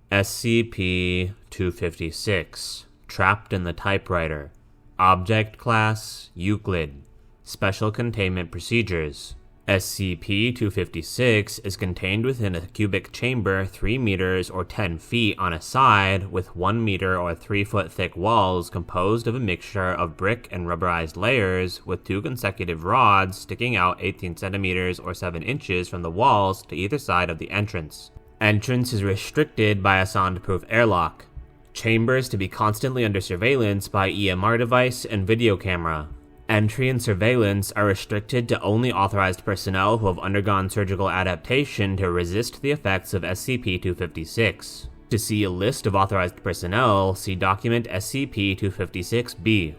SCP-256, Trapped in the Typewriter. Object Class, Euclid. Special Containment Procedures. SCP-256 is contained within a cubic chamber 3 meters or 10 feet on a side with 1 meter or 3 foot thick walls composed of a mixture of brick and rubberized layers with 2 consecutive rods sticking out 18 centimeters or 7 inches from the walls to either side of the entrance. Entrance is restricted by a soundproof airlock. Chambers to be constantly under surveillance by EMR device and video camera. Entry and surveillance are restricted to only authorized personnel who have undergone surgical adaptation to resist the effects of SCP-256. To see a list of authorized personnel, see document SCP-256-B.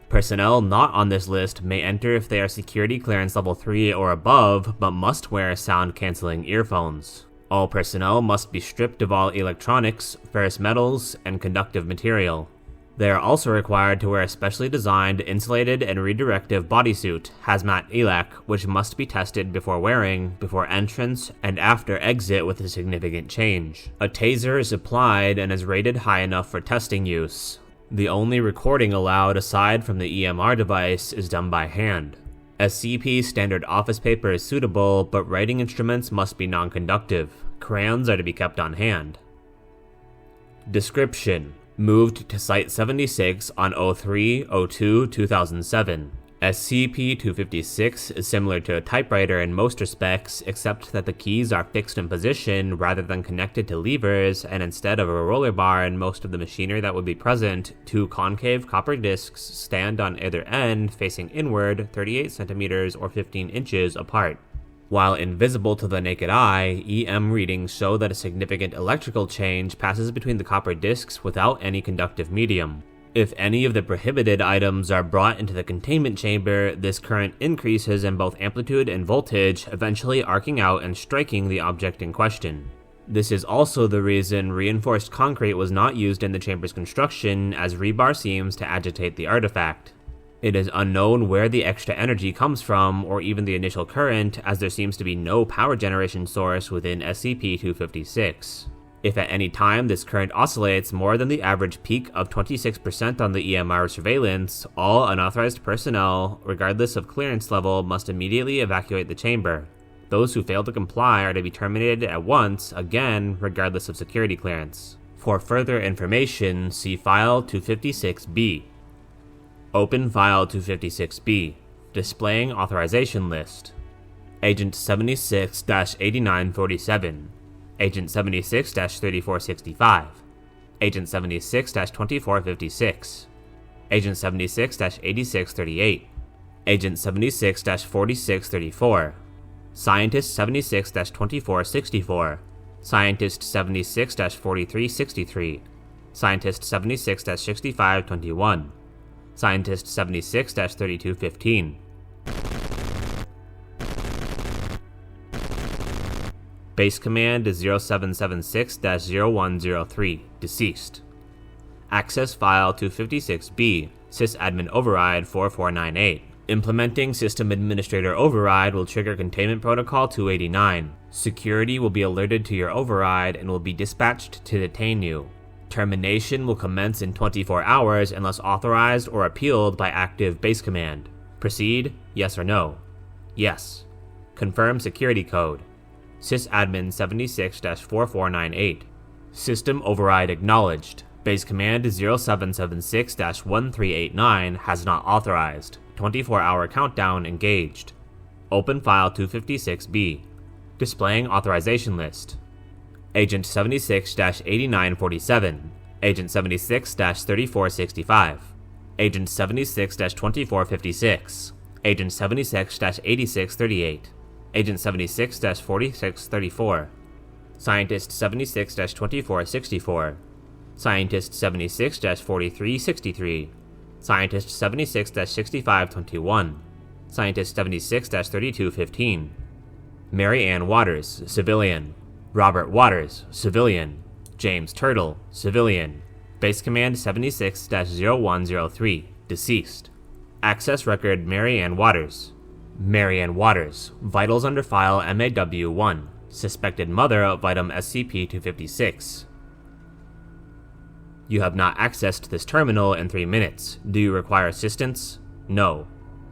Personnel not on this list may enter if they are security clearance level 3 or above, but must wear sound-canceling earphones. All personnel must be stripped of all electronics, ferrous metals, and conductive material. They are also required to wear a specially designed insulated and redirective bodysuit, hazmat ELAC, which must be tested before wearing, before entrance, and after exit with a significant change. A taser is applied and is rated high enough for testing use. The only recording allowed aside from the EMR device is done by hand. SCP standard office paper is suitable, but writing instruments must be non-conductive. Crayons are to be kept on hand. Description: moved to Site-76 on 03/02/2007. SCP-256 is similar to a typewriter in most respects, except that the keys are fixed in position rather than connected to levers, and instead of a roller bar in most of the machinery that would be present, 2 concave copper discs stand on either end, facing inward 38 centimeters or 15 inches apart. While invisible to the naked eye, EM readings show that a significant electrical change passes between the copper discs without any conductive medium. If any of the prohibited items are brought into the containment chamber, this current increases in both amplitude and voltage, eventually arcing out and striking the object in question. This is also the reason reinforced concrete was not used in the chamber's construction, as rebar seems to agitate the artifact. It is unknown where the extra energy comes from, or even the initial current, as there seems to be no power generation source within SCP-256. If at any time this current oscillates more than the average peak of 26% on the EMR surveillance, all unauthorized personnel, regardless of clearance level, must immediately evacuate the chamber. Those who fail to comply are to be terminated at once, again, regardless of security clearance. For further information, see File 256-B. Open File 256-B. Displaying Authorization List. Agent 76-8947. Agent 76-3465, Agent 76-2456, Agent 76-8638, Agent 76-4634, Scientist 76-2464, Scientist 76-4363, Scientist 76-6521, Scientist 76-3215. Base Command is 0776-0103, deceased. Access File 256-B, Sysadmin Override 4498. Implementing System Administrator Override will trigger Containment Protocol 289. Security will be alerted to your override and will be dispatched to detain you. Termination will commence in 24 hours unless authorized or appealed by active Base Command. Proceed, yes or no? Yes. Confirm Security Code. Sysadmin 76-4498. System Override Acknowledged. Base Command 0776-1389 has not authorized. 24-hour countdown engaged. Open File 256-B. Displaying Authorization List. Agent 76-8947. Agent 76-3465. Agent 76-2456. Agent 76-8638. Agent 76-4634, Scientist 76-2464, Scientist 76-4363, Scientist 76-6521, Scientist 76-3215, Mary Ann Waters, Civilian, Robert Waters, Civilian, James Turtle, Civilian, Base Command 76-0103, deceased. Access Record Mary Ann Waters. Mary Ann Waters, vitals under file MAW-1, suspected mother of item SCP-256. You have not accessed this terminal in 3 minutes. Do you require assistance? No.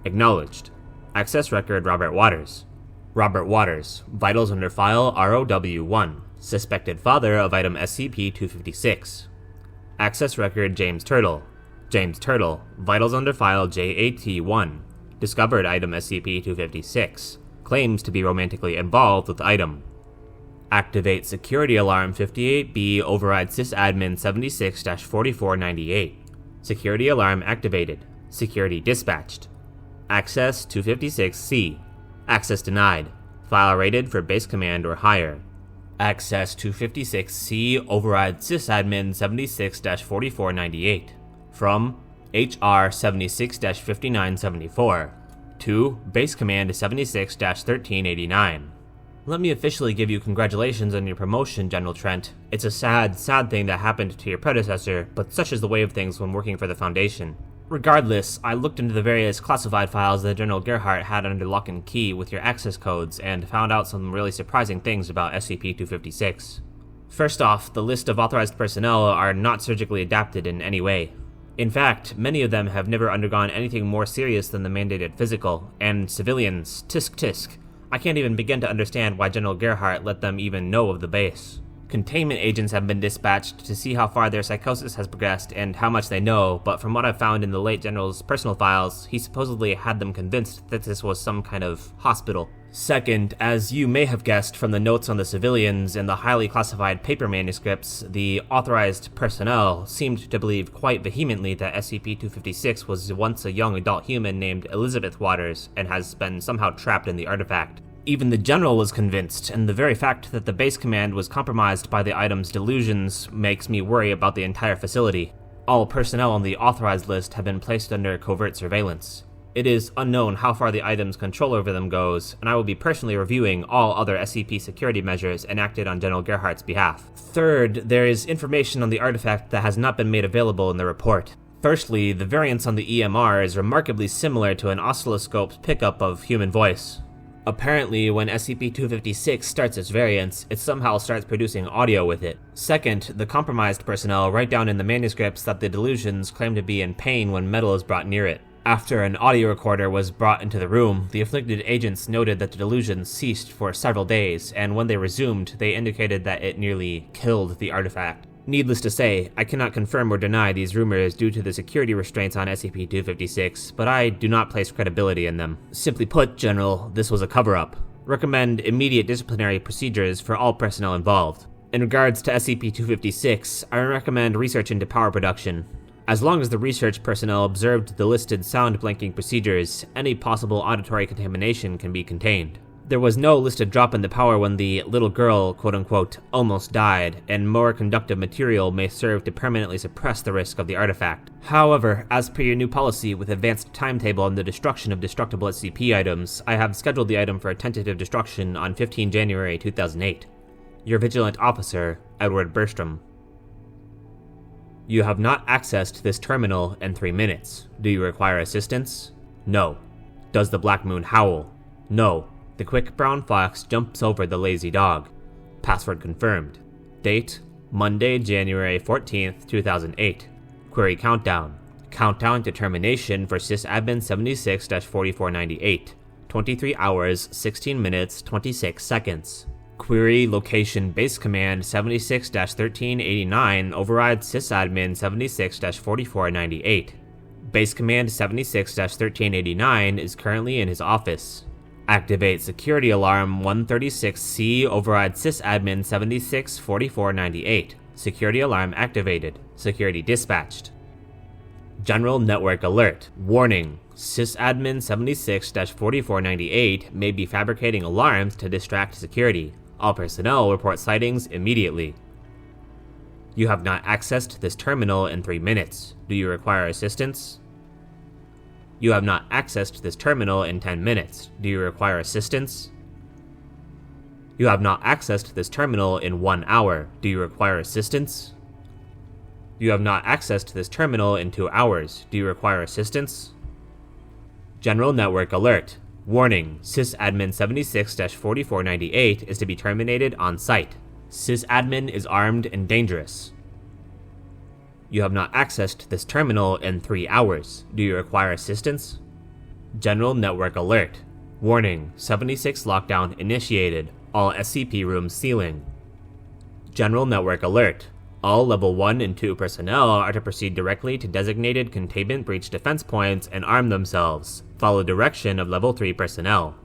Acknowledged. Access record Robert Waters. Robert Waters, vitals under file ROW1, suspected father of item SCP-256. Access record James Turtle. James Turtle, vitals under file JAT1, discovered item SCP-256, claims to be romantically involved with item. Activate Security Alarm 58B override sysadmin 76-4498. Security alarm activated. Security dispatched. Access 256C. Access denied. File rated for base command or higher. Access 256C override sysadmin 76-4498. From HR 76-5974 to base command 76-1389. Let me officially give you congratulations on your promotion, General Trent. It's a sad thing that happened to your predecessor, but such is the way of things when working for the Foundation. Regardless, I looked into the various classified files that General Gerhardt had under lock and key with your access codes and found out some really surprising things about SCP-256. First off, the list of authorized personnel are not surgically adapted in any way. In fact, many of them have never undergone anything more serious than the mandated physical, and civilians, tisk. I can't even begin to understand why General Gerhardt let them even know of the base. Containment agents have been dispatched to see how far their psychosis has progressed and how much they know, but from what I've found in the late General's personal files, he supposedly had them convinced that this was some kind of hospital. Second, as you may have guessed from the notes on the civilians and the highly classified paper manuscripts, the authorized personnel seemed to believe quite vehemently that SCP-256 was once a young adult human named Elizabeth Waters and has been somehow trapped in the artifact. Even the General was convinced, and the very fact that the base command was compromised by the item's delusions makes me worry about the entire facility. All personnel on the authorized list have been placed under covert surveillance. It is unknown how far the item's control over them goes, and I will be personally reviewing all other SCP security measures enacted on General Gerhardt's behalf. Third, there is information on the artifact that has not been made available in the report. Firstly, the variance on the EMR is remarkably similar to an oscilloscope's pickup of human voice. Apparently, when SCP-256 starts its variance, it somehow starts producing audio with it. Second, the compromised personnel write down in the manuscripts that the delusions claim to be in pain when metal is brought near it. After an audio recorder was brought into the room, the afflicted agents noted that the delusions ceased for several days, and when they resumed, they indicated that it nearly killed the artifact. Needless to say, I cannot confirm or deny these rumors due to the security restraints on SCP-256, but I do not place credibility in them. Simply put, General, this was a cover-up. Recommend immediate disciplinary procedures for all personnel involved. In regards to SCP-256, I recommend research into power production. As long as the research personnel observed the listed sound blanking procedures, any possible auditory contamination can be contained. There was no listed drop in the power when the little girl, quote-unquote, almost died, and more conductive material may serve to permanently suppress the risk of the artifact. However, as per your new policy with advanced timetable on the destruction of destructible SCP items, I have scheduled the item for a tentative destruction on 15 January 2008. Your Vigilant Officer, Edward Berstrom. You have not accessed this terminal in 3 minutes. Do you require assistance? No. Does the Black Moon howl? No. The quick brown fox jumps over the lazy dog. Password confirmed. Date: Monday, January 14th, 2008. Query countdown. Countdown to termination for sysadmin 76-4498. 23 hours, 16 minutes, 26 seconds. Query location base command 76-1389 override sysadmin 76-4498. Base command 76-1389 is currently in his office. Activate security alarm 136C override sysadmin 76-4498. Security alarm activated. Security dispatched. General network alert. Warning. Sysadmin 76-4498 may be fabricating alarms to distract security. All personnel report sightings immediately. You have not accessed this terminal in 3 minutes. Do you require assistance? You have not accessed this terminal in 10 minutes. Do you require assistance? You have not accessed this terminal in 1 hour. Do you require assistance? You have not accessed this terminal in 2 hours. Do you require assistance? General network alert. Warning, sysadmin 76-4498 is to be terminated on site. Sysadmin is armed and dangerous. You have not accessed this terminal in 3 hours. Do you require assistance? General Network Alert. Warning, 76 lockdown initiated. All SCP rooms sealing. General Network Alert. All Level 1 and 2 personnel are to proceed directly to designated containment breach defense points and arm themselves. Follow direction of Level 3 personnel.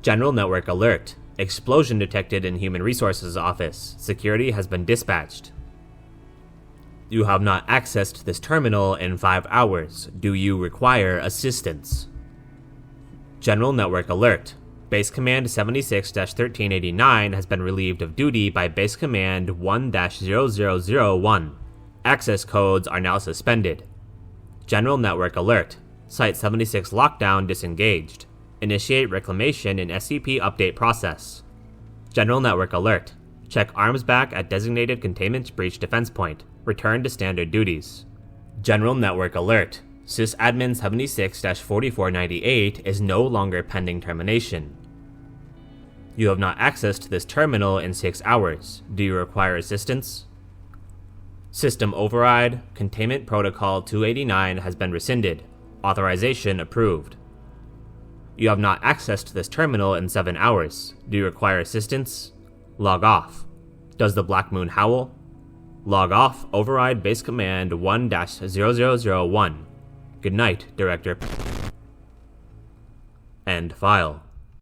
General Network Alert. Explosion detected in Human Resources Office. Security has been dispatched. You have not accessed this terminal in 5 hours. Do you require assistance? General Network Alert. Base Command 76-1389 has been relieved of duty by Base Command 1-0001. Access codes are now suspended. General Network Alert. Site 76 lockdown disengaged. Initiate reclamation in SCP update process. General Network Alert. Check arms back at designated containment breach defense point. Return to standard duties. General Network Alert. Sysadmin 76-4498 is no longer pending termination. You have not accessed this terminal in 6 hours. Do you require assistance? System override. Containment Protocol 289 has been rescinded. Authorization approved. You have not accessed this terminal in 7 hours. Do you require assistance? Log off. Does the Black Moon howl? Log off. Override Base Command 1-0001. Good night, Director. End file.